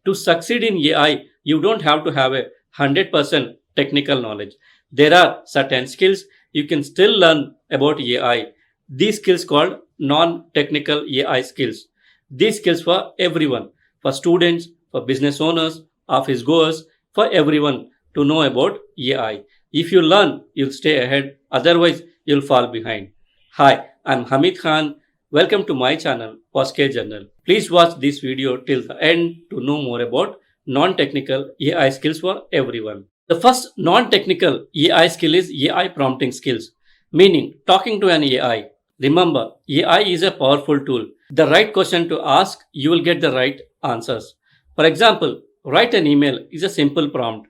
To succeed in AI, you don't have to have a 100% technical knowledge. There are certain skills you can still learn about AI. These skills called non-technical AI skills. These skills for everyone, for students, for business owners, office goers, for everyone to know about AI. If you learn, you'll stay ahead. Otherwise, you'll fall behind. Hi, I'm Hamid Khan. Welcome to my channel, Poske Journal. Please watch this video till the end to know more about non-technical AI skills for everyone. The first non-technical AI skill is AI prompting skills, meaning talking to an AI. Remember, AI is a powerful tool. The right question to ask, you will get the right answers. For example, write an email is a simple prompt.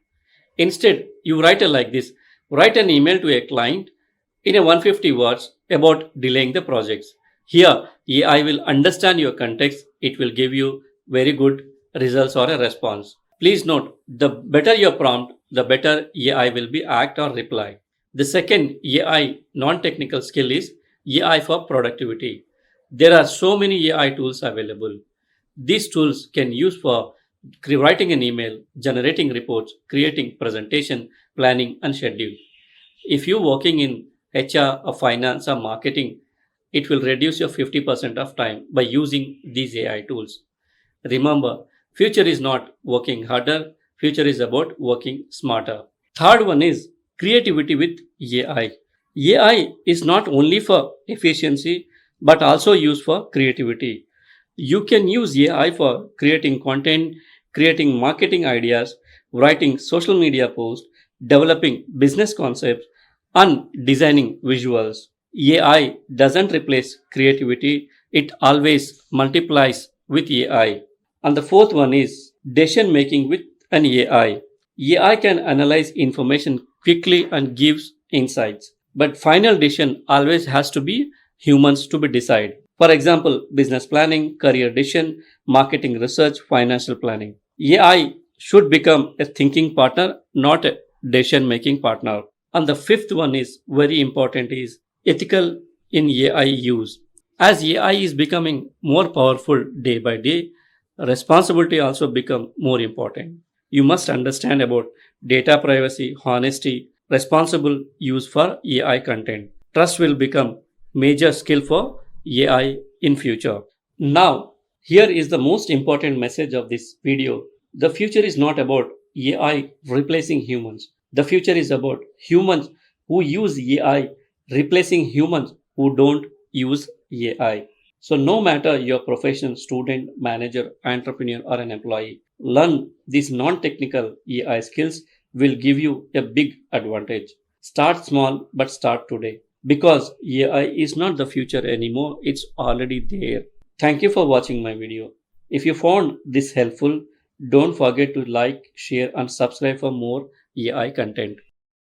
Instead, you write it like this. Write an email to a client in a 150 words about delaying the projects. Here, AI will understand your context. It will give you very good results or a response. Please note, the better your prompt, the better AI will be act or reply. The second AI non-technical skill is AI for productivity. There are so many AI tools available. These tools can use for writing an email, generating reports, creating presentation, planning and schedule. If you working in HR or finance or marketing, it will reduce your 50% of time by using these AI tools. Remember, future is not working harder, future is about working smarter. Third one is creativity with AI. AI is not only for efficiency but also used for creativity. You can use AI for creating content, creating marketing ideas, writing social media posts, developing business concepts, and designing visuals. AI doesn't replace creativity, it always multiplies with AI. And the fourth one is decision making with an AI. AI can analyze information quickly and gives insights. But final decision always has to be humans to be decide. For example, business planning, career decision, marketing research, financial planning. AI should become a thinking partner, not a decision making partner. And the fifth one is very important is ethical in AI use. As AI is becoming more powerful day by day, responsibility also become more important. You must understand about data privacy, honesty, responsible use for AI content. Trust will become major skill for AI in future. Now, here is the most important message of this video. The future is not about AI replacing humans. The future is about humans who use AI replacing humans who don't use AI. So, no matter your profession, student, manager, entrepreneur, or an employee, learn these non technical AI skills will give you a big advantage. Start small, but start today because AI is not the future anymore, it's already there. Thank you for watching my video. If you found this helpful, don't forget to like, share, and subscribe for more AI content.